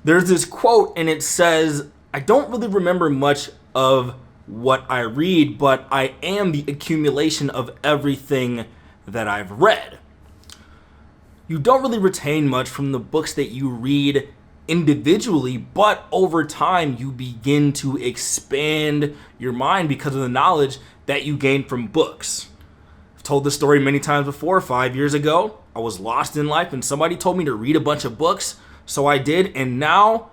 There's this quote and it says, I don't really remember much of what I read, but I am the accumulation of everything that I've read. You don't really retain much from the books that you read individually, but over time you begin to expand your mind because of the knowledge that you gain from books. I've told this story many times before. 5 years ago, I was lost in life and somebody told me to read a bunch of books, so I did, and now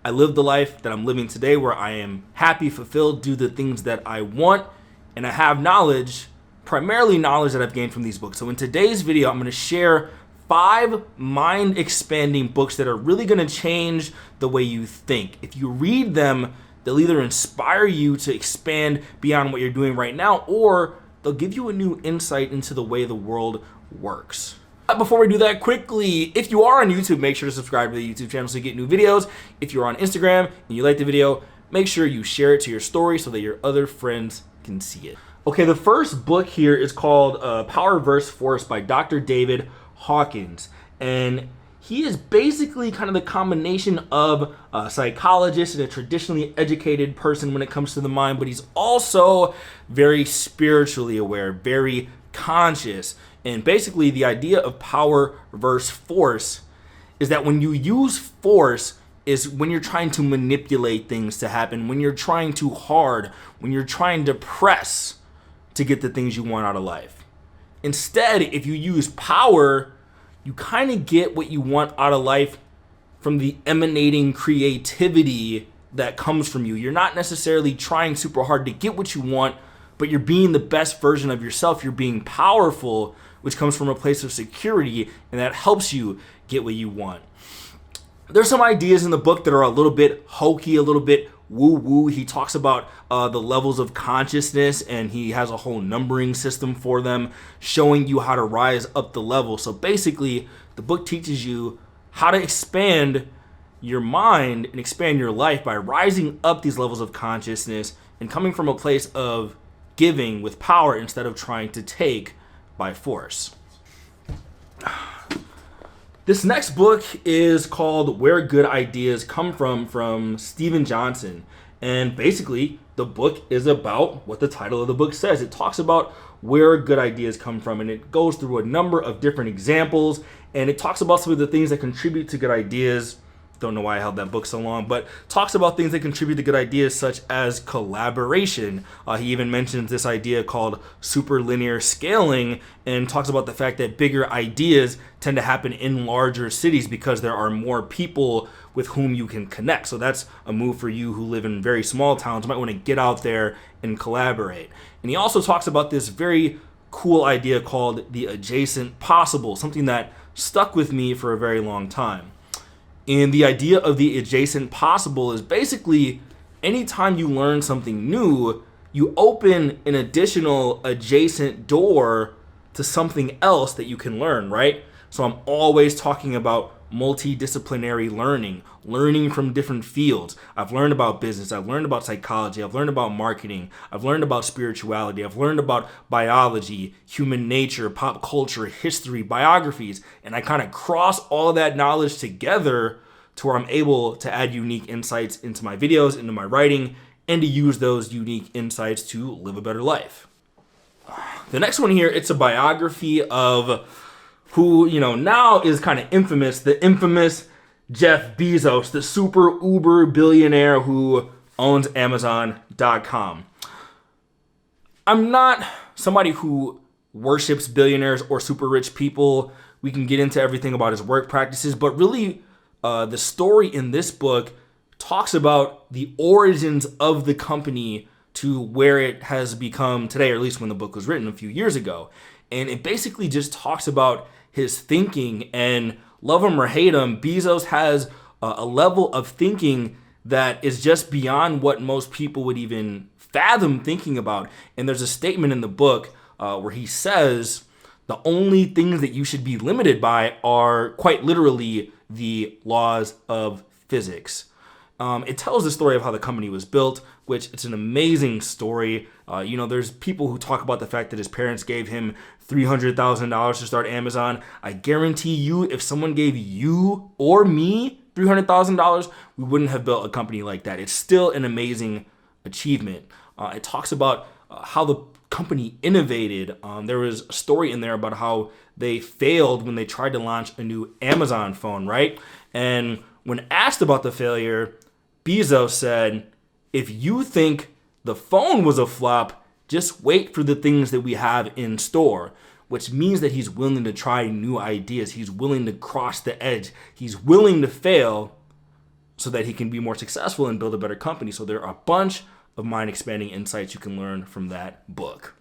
I live the life that I'm living today where I am happy, fulfilled, do the things that I want, and I have knowledge, primarily knowledge that I've gained from these books. So in today's video, I'm going to share 5 mind-expanding books that are really going to change the way you think. If you read them, they'll either inspire you to expand beyond what you're doing right now, or they'll give you a new insight into the way the world works. But before we do that, quickly, if you are on YouTube, make sure to subscribe to the YouTube channel so you get new videos. If you're on Instagram and you like the video, make sure you share it to your story so that your other friends can see it. Okay, the first book here is called Power vs. Force by Dr. David HAWKINS, and he is basically kind of the combination of a psychologist and a traditionally educated person when it comes to the mind, but he's also very spiritually aware, very conscious. And basically the idea of power versus force is that when you use force is when you're trying to manipulate things to happen, when you're trying too hard, when you're trying to press to get the things you want out of life. Instead, if you use power, you kind of get what you want out of life from the emanating creativity that comes from you. You're not necessarily trying super hard to get what you want, but you're being the best version of yourself. You're being powerful, which comes from a place of security, and that helps you get what you want. There's some ideas in the book that are a little bit hokey, a little bit woo-woo. He talks about the levels of consciousness, and he has a whole numbering system for them, showing you how to rise up the level. So basically, the book teaches you how to expand your mind and expand your life by rising up these levels of consciousness and coming from a place of giving with power instead of trying to take by force. This next book is called Where Good Ideas Come From Steven Johnson. And basically, the book is about what the title of the book says. It talks about where good ideas come from, and it goes through a number of different examples, and it talks about some of the things that contribute to good ideas. Don't know why I held that book so long, but talks about things that contribute to good ideas such as collaboration. He even mentions this idea called superlinear scaling and talks about the fact that bigger ideas tend to happen in larger cities because there are more people with whom you can connect. So that's a move for you who live in very small towns. You might want to get out there and collaborate. And he also talks about this very cool idea called the adjacent possible, something that stuck with me for a very long time. And the idea of the adjacent possible is basically anytime you learn something new, you open an additional adjacent door to something else that you can learn, right? So I'm always talking about multidisciplinary learning from different fields. I've learned about business, I've learned about psychology, I've learned about marketing, I've learned about spirituality, I've learned about biology, human nature, pop culture, history, biographies, and I kind of cross all of that knowledge together to where I'm able to add unique insights into my videos, into my writing, and to use those unique insights to live a better life. The next one here, it's a biography of who, now is kind of infamous, the infamous Jeff Bezos, the super uber billionaire who owns Amazon.com. I'm not somebody who worships billionaires or super rich people. We can get into everything about his work practices, but really the story in this book talks about the origins of the company to where it has become today, or at least when the book was written a few years ago. And it basically just talks about his thinking, and love him or hate him, Bezos has a level of thinking that is just beyond what most people would even fathom thinking about. And there's a statement in the book where he says the only things that you should be limited by are quite literally the laws of physics. It tells the story of how the company was built, which it's an amazing story. There's people who talk about the fact that his parents gave him $300,000 to start Amazon. I guarantee you, if someone gave you or me $300,000, we wouldn't have built a company like that. It's still an amazing achievement. It talks about how the company innovated. There was a story in there about how they failed when they tried to launch a new Amazon phone, right? And when asked about the failure, Bezos said, if you think the phone was a flop, just wait for the things that we have in store, which means that he's willing to try new ideas. He's willing to cross the edge. He's willing to fail so that he can be more successful and build a better company. So there are a bunch of mind-expanding insights you can learn from that book.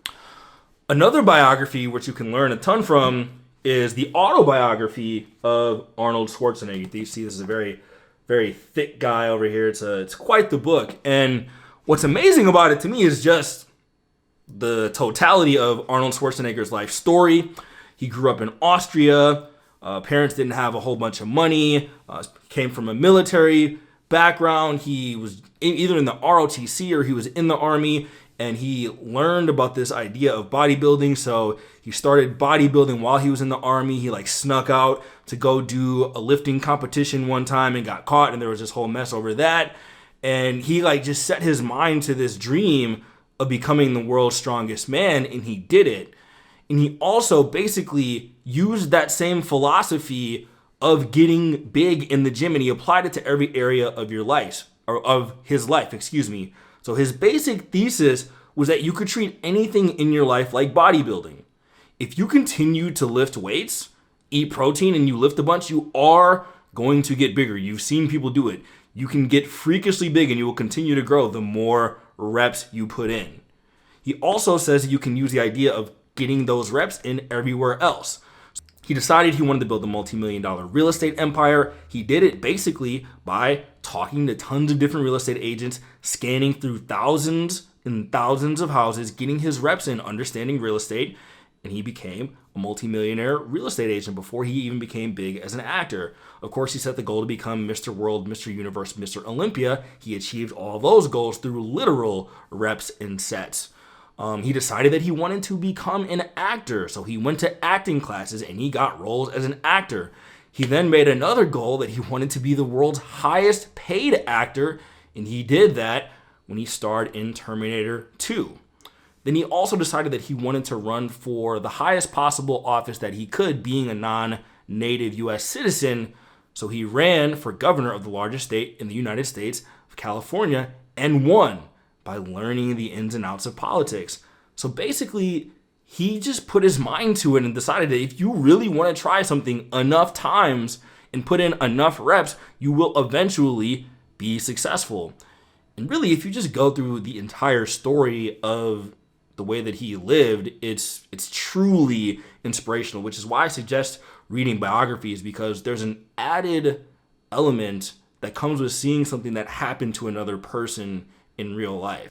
Another biography which you can learn a ton from is the autobiography of Arnold Schwarzenegger. You see this is a very, very thick guy over here. It's quite the book. And what's amazing about it to me is just the totality of Arnold Schwarzenegger's life story. He grew up in Austria. Parents didn't have a whole bunch of money. Came from a military background. He was either in the ROTC or he was in the army, and he learned about this idea of bodybuilding. So he started bodybuilding while he was in the army. He snuck out to go do a lifting competition one time and got caught, and there was this whole mess over that. And he just set his mind to this dream of becoming the world's strongest man, and he did it. And he also basically used that same philosophy of getting big in the gym, and he applied it to every area of your life, or of his life, excuse me. So his basic thesis was that you could treat anything in your life like bodybuilding. If you continue to lift weights, eat protein, and you lift a bunch, you are going to get bigger. You've seen people do it. You can get freakishly big, and you will continue to grow the more reps you put in. He also says that you can use the idea of getting those reps in everywhere else. He decided he wanted to build a multi-million-dollar real estate empire. He did it basically by talking to tons of different real estate agents, scanning through thousands and thousands of houses, getting his reps in, understanding real estate, and he became a multi-millionaire real estate agent before he even became big as an actor. Of course, he set the goal to become Mr. World, Mr. Universe, Mr. Olympia. He achieved all those goals through literal reps and sets. He decided that he wanted to become an actor, so he went to acting classes and he got roles as an actor. He then made another goal that he wanted to be the world's highest paid actor, and he did that when he starred in Terminator 2. Then he also decided that he wanted to run for the highest possible office that he could, being a non-native U.S. citizen, so he ran for governor of the largest state in the United States of California and won by learning the ins and outs of politics. So basically, he just put his mind to it and decided that if you really want to try something enough times and put in enough reps, you will eventually be successful. And really, if you just go through the entire story of the way that he lived, it's truly inspirational, which is why I suggest reading biographies, because there's an added element that comes with seeing something that happened to another person in real life.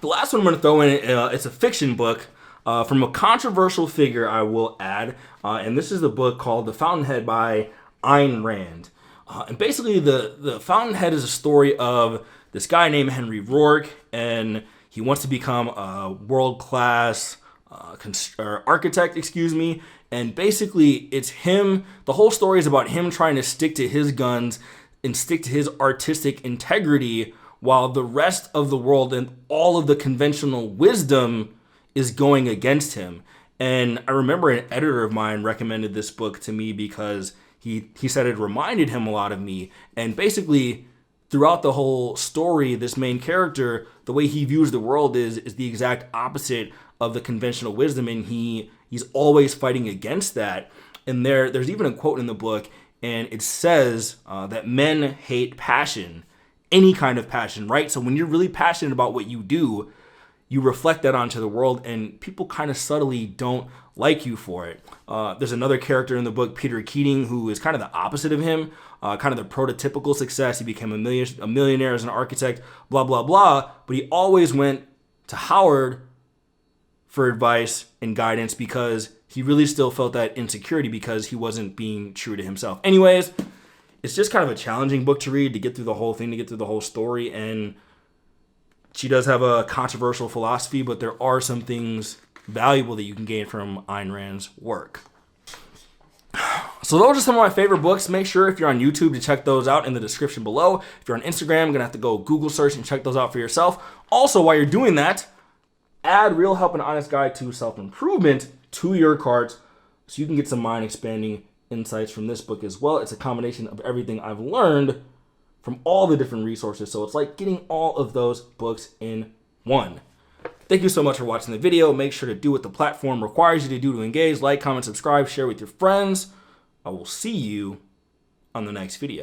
The last one I'm going to throw in, it's a fiction book from a controversial figure, I will add, and this is the book called The Fountainhead by Ayn Rand. And basically, the Fountainhead is a story of this guy named Henry Rourke, and he wants to become a world-class architect, and basically it's him, the whole story is about him trying to stick to his guns and stick to his artistic integrity while the rest of the world and all of the conventional wisdom is going against him. And I remember an editor of mine recommended this book to me because he said it reminded him a lot of me. And basically, throughout the whole story, this main character, the way he views the world is the exact opposite of the conventional wisdom, and he's always fighting against that. And there's even a quote in the book, and it says that men hate passion, any kind of passion, right? So when you're really passionate about what you do, you reflect that onto the world, and people kind of subtly don't like you for it. There's another character in the book, Peter Keating, who is kind of the opposite of him, kind of the prototypical success. He became a millionaire as an architect, blah, blah, blah. But he always went to Howard for advice and guidance because he really still felt that insecurity because he wasn't being true to himself. Anyways, it's just kind of a challenging book to read, to get through the whole thing, to get through the whole story. And she does have a controversial philosophy, but there are some things valuable that you can gain from Ayn Rand's work. So those are some of my favorite books. Make sure if you're on YouTube to check those out in the description below. If you're on Instagram, you're going to have to go Google search and check those out for yourself. Also, while you're doing that, add Real Help and Honest Guide to Self-Improvement to your cart so you can get some mind-expanding insights from this book as well. It's a combination of everything I've learned from all the different resources. So it's like getting all of those books in one. Thank you so much for watching the video. Make sure to do what the platform requires you to do to engage. Like, comment, subscribe, share with your friends. I will see you on the next video.